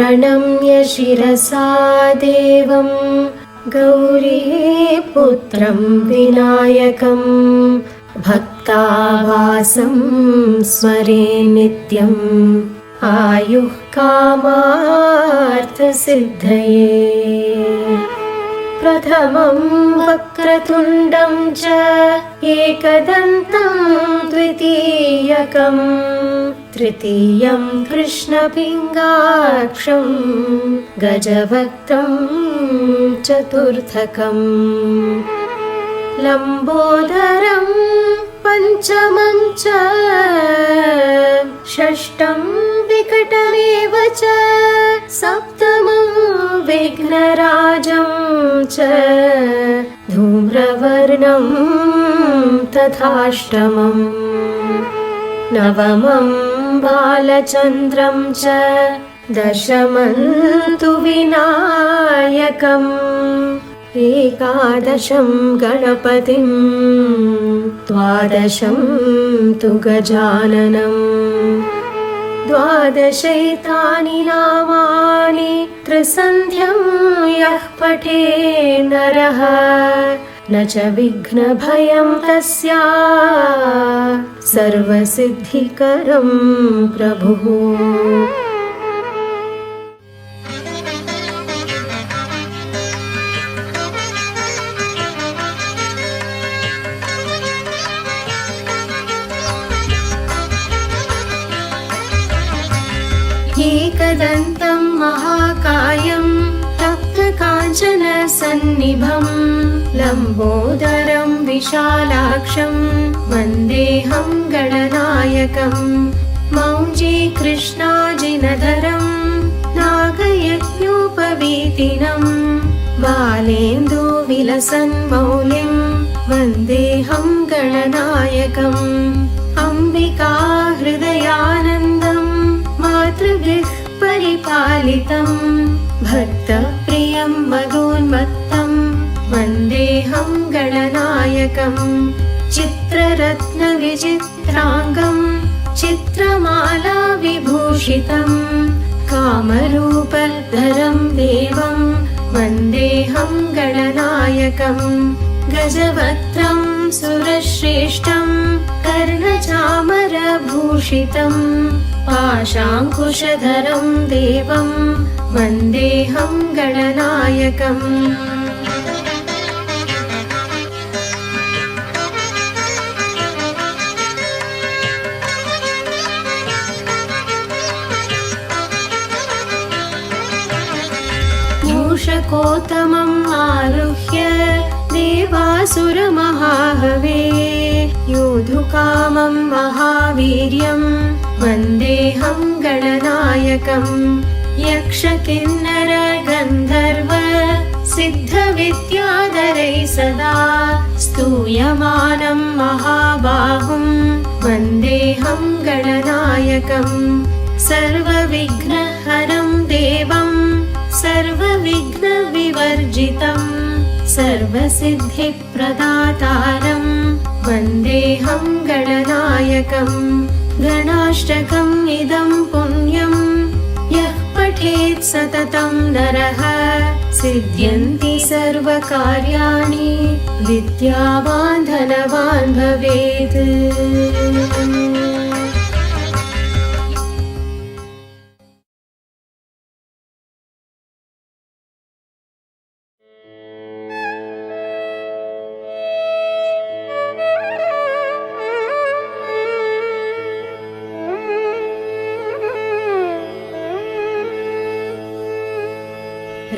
प्रणम्य शिरसा देवं गौरीपुत्रं विनायकं भक्तावासं स्मरे नित्यम् आयुः कामार्थसिद्धये। प्रथमं वक्रतुण्डं च एकदन्तं द्वितीयकं तृतीयं कृष्णपिङ्गाक्षं गजवक्त्रं चतुर्थकम् लम्बोदरं पञ्चमं च षष्ठं विकटमेव च सप्तमं विघ्नराजं च धूम्रवर्णं तथाष्टमम् नवमं बालचन्द्रं च दशमं तु विनायकम् एकादशं गणपतिं द्वादशं तु गजाननम् द्वादशैतानि नामानि त्रिसन्ध्यं यः पठे नरः न च विघ्नभयं तस्या सर्वसिद्धिकरं प्रभुः। एकदन्तं महाकायं तप्तकाञ्चनसन्निभं लम्बोदरं विशालाक्षं वन्देऽहं गणनायकं मौञ्जीकृष्णाजिनधरं नागयज्ञोपवीतिनं बालेन्दुविलसन्मौलिं वन्देऽहं गणनायकम् अम्बिका हृदयानन्दं मातृभिः परिपालितं भक्तप्रियं मदोन्मत्तं वन्देऽहं गणनायकं चित्ररत्नविचित्राङ्गं चित्रमाला विभूषितं कामरूपधरं देवं वन्देऽहं गणनायकं गजवक्त्रं सुरश्रेष्ठं कर्णचामरभूषितं पाशाङ्कुशधरं देवं वन्देऽहं गणनायकम् मूषकोत्तमम् आरुह्य देवासुरमहाहवे योद्धुकामं महावीर्यं वन्देऽहं गणनायकं यक्षकिन्नर गन्धर्व सिद्धविद्याधरैः सदा स्तूयमानं महाबाहुं वन्देऽहं गणनायकं सर्वविघ्नहरं देवं सर्वविघ्नविवर्जितं सर्वसिद्धिप्रदातारं वन्देऽहं गणनायकं गणाष्टकम् इदं पुण्यं यः पठेत् सततं नरः सिद्ध्यन्ति सर्वकार्याणि विद्यावान् धनवान् भवेत्।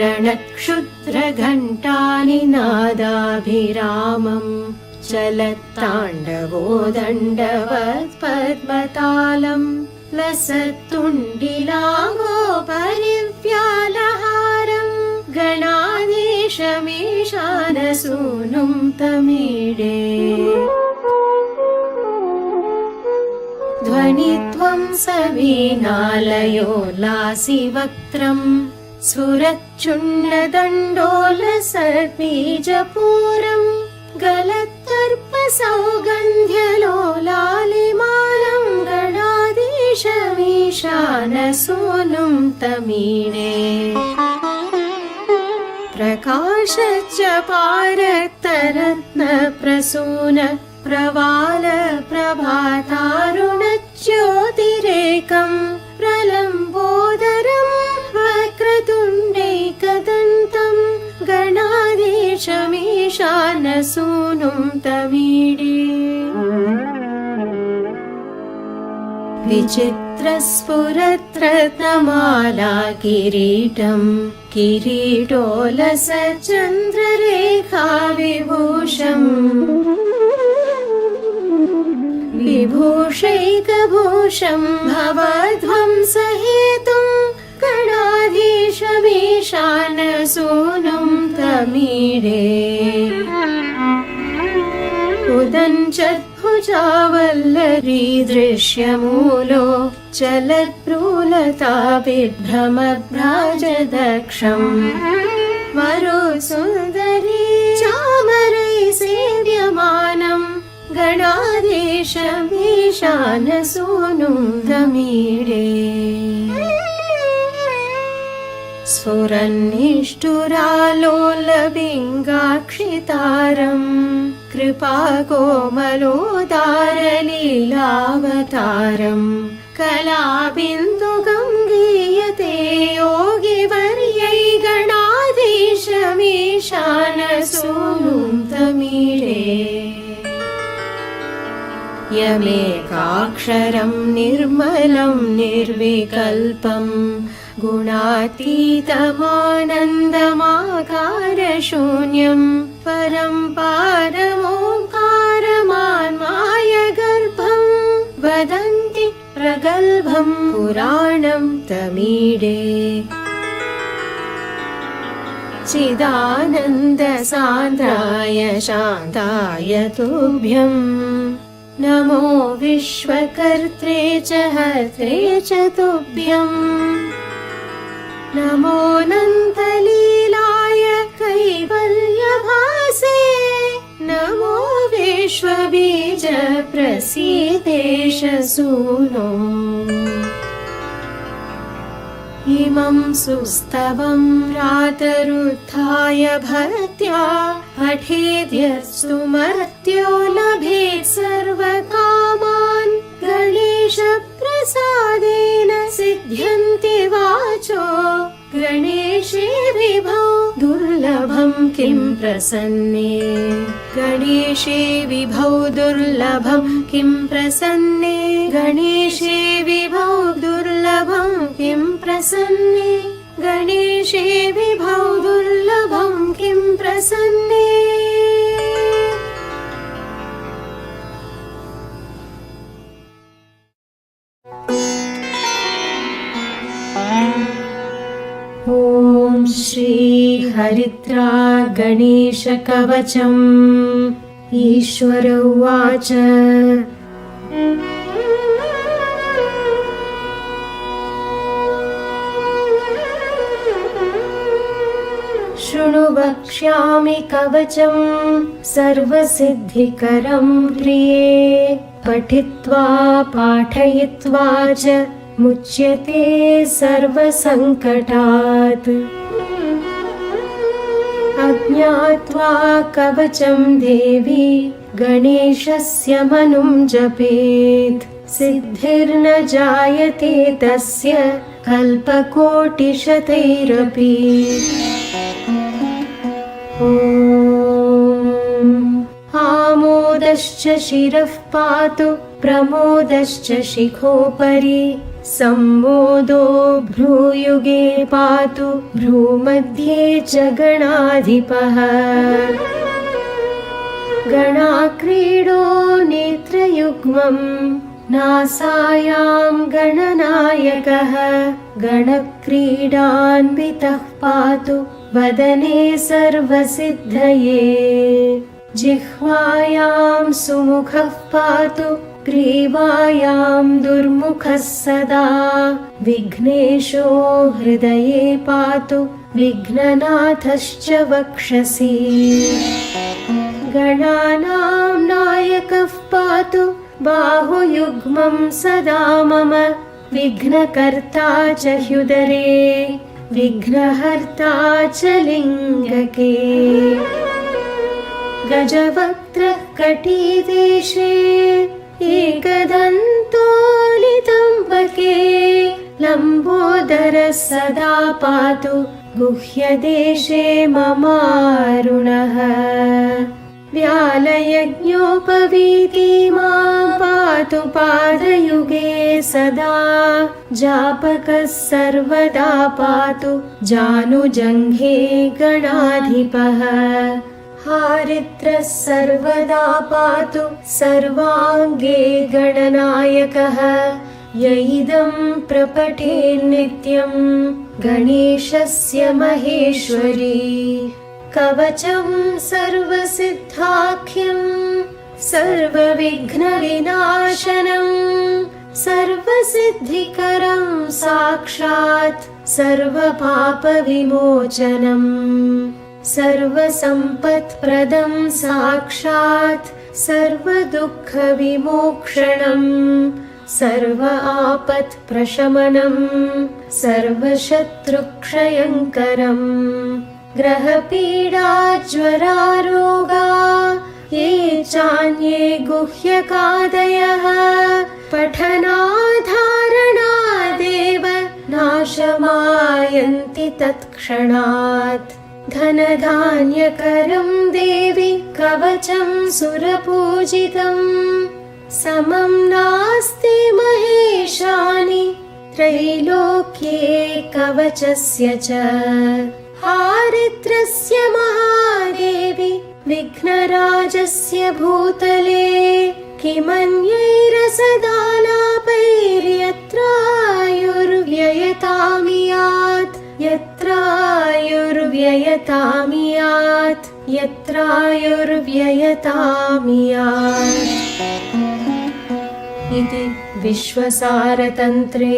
रणक्षुद्रघण्टानि नादाभिरामं चलत्ताण्डवो दण्डवत् पद्मतालं लसत्तुण्डिलाङ्गोपरिव्यालहारं गणाधीशमीशानसूनुं तमीडे ध्वनिध्वंसवीणालयोल्लासिवक्त्रम् सुरच्चुण्डदण्डोलसद्बीजपूरं गलत्तर्पसौगन्ध्यलोलालिमालं गणाधीशमीशानसूनुं ईशानसूनुं तमीडे प्रकाशच्च पारक्तरत्नप्रसून प्रवाल प्रभातारुणज्योतिरेकं प्रलम्बोदरं वक्रतुण्डैकदन्तं गणाधीशमीशानसूनुं तमीडे विचित्रस्फुरत्रत्नमाला किरीटं किरीटोलसचन्द्ररेखा विभूषम् विभूषैकभूषं भवध्वंसहेतुं गणाधीशमीशानसूनुं तमीडे उदञ्चद्भुजावल्लरी दृश्यमूलो चलत्प्रूलताभिर्भ्रमभ्राजदक्षम् मरुसुन्दरी चामरै सेव्यमानं गणाधीशमीशानसूनुं तमीडे स्फुरन्निष्ठुरालोलबिङ्गाक्षितारं कृपाकोमलोदारलीलावतारं कलाबिन्दुगं गीयते योगिवर्यै गणाधीशमीशानसूनुं तमीडे यमेकाक्षरं निर्मलं निर्विकल्पं गुणातीतमानन्दमाकारशून्यं परं पारमोङ्कारमान्मायगर्भं वदन्ति प्रगल्भं पुराणं तमीडे चिदानन्दसान्द्राय शान्ताय तुभ्यं नमो विश्वकर्त्रे च हर्त्रे च तुभ्यम् नमोऽनन्तलीलाय कैवल्यभासे नमो विश्वबीज प्रसीदेश सूनो इमं सुस्तवं प्रातरुत्थाय भक्त्या पठेद्यस्तु मर्त्यो लभेत् सर्वकामान् गणेशप्रसादेन सिद्ध्यन्ति वाचो गणेशे विभौ दुर्लभं किं प्रसन्ने गणेशे विभौ दुर्लभं किं प्रसन्ने गणेशे विभौ दुर्लभं किं प्रसन्ने गणेशे विभौ दुर्लभं किं प्रसन्ने ॐ श्री हरिद्रा गणेशकवचम् ईश्वर उवाच शृणु वक्ष्यामि कवचं सर्वसिद्धिकरं प्रिये पठित्वा पाठयित्वा च मुच्यते सर्वसङ्कटात् अज्ञात्वा कवचं देवी गणेशस्य मनुं जपेत् सिद्धिर्न जायते तस्य कल्पकोटिशतैरपि ॐ आमोदश्च शिरः पातु प्रमोदश्च शिखोपरि सम्मोदो भ्रूयुगे पातु भ्रूमध्ये च गणाधिपः गणाक्रीडो नेत्रयुग्मं नासायां गणनायकः गणक्रीडान्वितः पातु वदने सर्वसिद्धये जिह्वायां सुमुखः पातु ग्रीवायां दुर्मुखः सदा विघ्नेशो हृदये पातु विघ्ननाथश्च वक्षसि गणानां नायकः पातु बाहुयुग्मं सदा मम विघ्नकर्ता च ह्युदरे विघ्नहर्ता च लिङ्गके गजवक्त्रः कटिदेशे एकदन्तो नितम्बके लम्बोदरः सदा पातु गुह्यदेशे ममारुणः व्यालयज्ञोपवीतिमा पातु पादयुगे सदा जापकः सर्वदा पातु जानुजङ्घे गणाधिपः हारिद्रः सर्वदा पातु सर्वाङ्गे गणनायकः य इदं प्रपठेन्नित्यं गणेशस्य महेश्वरी कवचं सर्वसिद्धाख्यं सर्वविघ्नविनाशनं सर्वसिद्धिकरं साक्षात् सर्वपापविमोचनं सर्वसम्पत्प्रदं साक्षात् सर्वदुःखविमोक्षणं सर्व आपत्प्रशमनं सर्वशत्रुक्षयङ्करम् ग्रहपीडा ज्वरारोगा ये चान्ये गुह्यकादयः पठनाधारणादेव नाशमायन्ति तत्क्षणात् धनधान्यकरं देवि कवचं सुरपूजितम् समं नास्ति महेशानि त्रैलोक्ये कवचस्य च हारिद्रस्य महादेवी विघ्नराजस्य भूतले किमन्यैरसदालापैर्यत्रायुर्व्ययतामियात् यत्रायुर्व्ययतामियात् इति विश्वसारतन्त्रे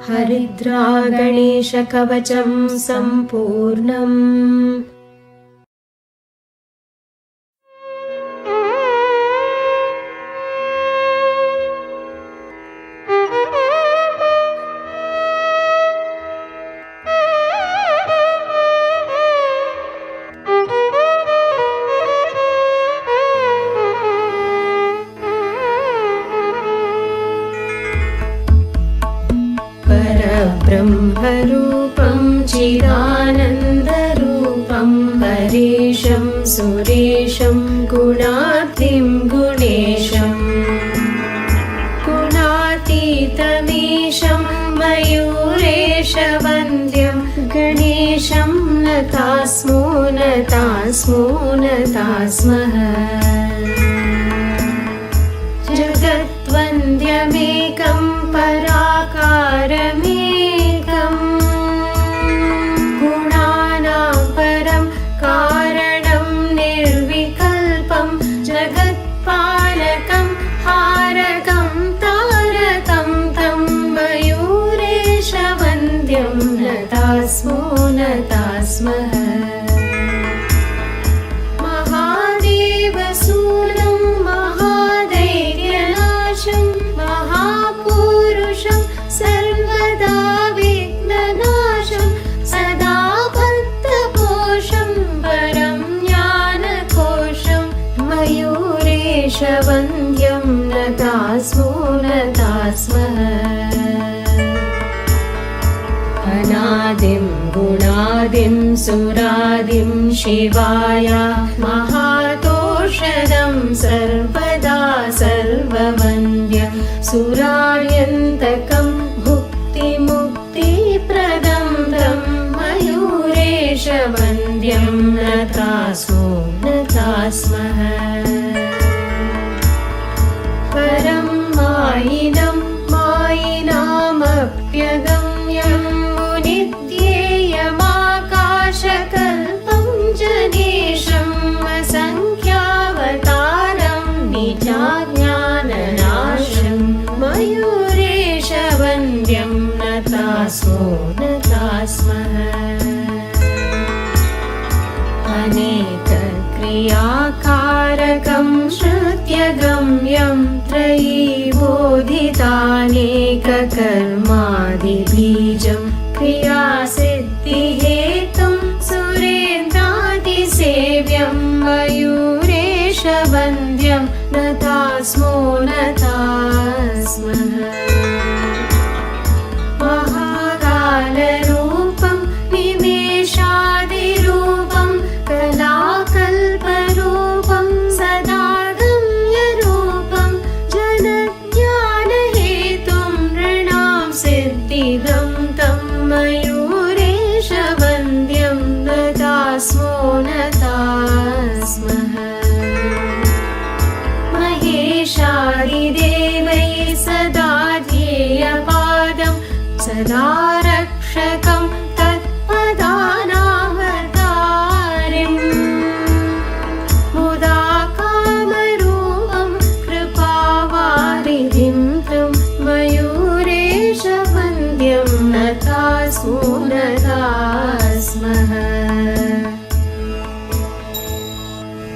हरिद्रा गणेशकवचं सम्पूर्णम्। ब्रह्मरूपं चिदानन्दरूपं हरीशं सुरेशं गुणाब्धिं गुणेशं गुणातीतमीशं मयूरेशवन्द्यं गणेशं नतास्मो नतास्मो नतास्मः जगद्वन्द्यमेकं पराकारमेकम् गुणानां परं कारणं निर्विकल्पं जगत्पालकं हारकं तारकं तं मयूरेशवन्द्यं नतास्मो नतास्मः महादेवसूनं महाधैर्यनाशं महापुरुषं सर्वदा विघ्ननाशं सदा भक्तपोषं परं ज्ञानकोशं मयूरेशवन्द्यं नतास्मो नतास्मः अनादिं गुणादिं सुरादिं शिवाय महातोषदं सर्वदा सर्ववन्द्यं सुरार्यन्तकं भुक्तिमुक्तिप्रदं तं मयूरेशवन्द्यं नतास्मो नतास्मः परं मायिनं मायिनामप्यगम्यं मुनिध्येयमाकाशकल्पं जनेशं असङ्ख्यावतारं निजाज्ञाननाशं मयूरेशवन्द्यं नतास्मो नतास्मः अनेकक्रियाकारकं श्रुत्यगम्यं त्रयीभूतमखिलं शोधितानेककर्मादिबीजं क्रियासिद्धिहेतुं सुरेन्द्रादिसेव्यं मयूरेशवन्द्यं नतास्मो नतास्मः महाकालरूपं निमेषादिरूपं कलाकल्परूपं सदा गम्यरूपं जनज्ञानहेतुं नृणां सिद्धिदं तं मयूरेशवन्द्यं नतास्मो नतास्मः महेशादिदेवैः सदा ध्येयपादं सदा रक्षकं तत्पदानामतारिम् मुदा कामरूपं कृपावारिधिं तं मयूरेशवन्द्यं नतास्मो नतास्मः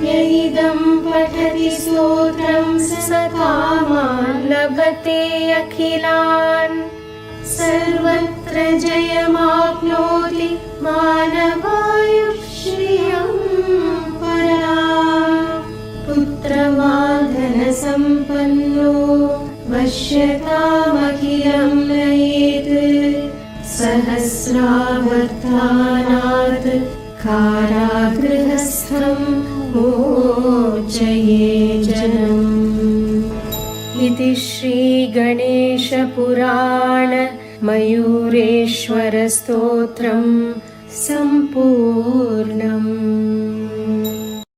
यदिदं पठति स्तोत्रं स कामान् लभते अखिलान् सर्वत्र जयमाप्नोति मानवायुश्रियं पराम् पुत्रमाधनसम्पन्नो वश्यतामखिलं नयेत् सहस्रावर्तानात् कारागृहस्थं मोचये जनम् इति श्रीगणेशपुराण मयूरेश्वरस्तोत्रं सम्पूर्णम्।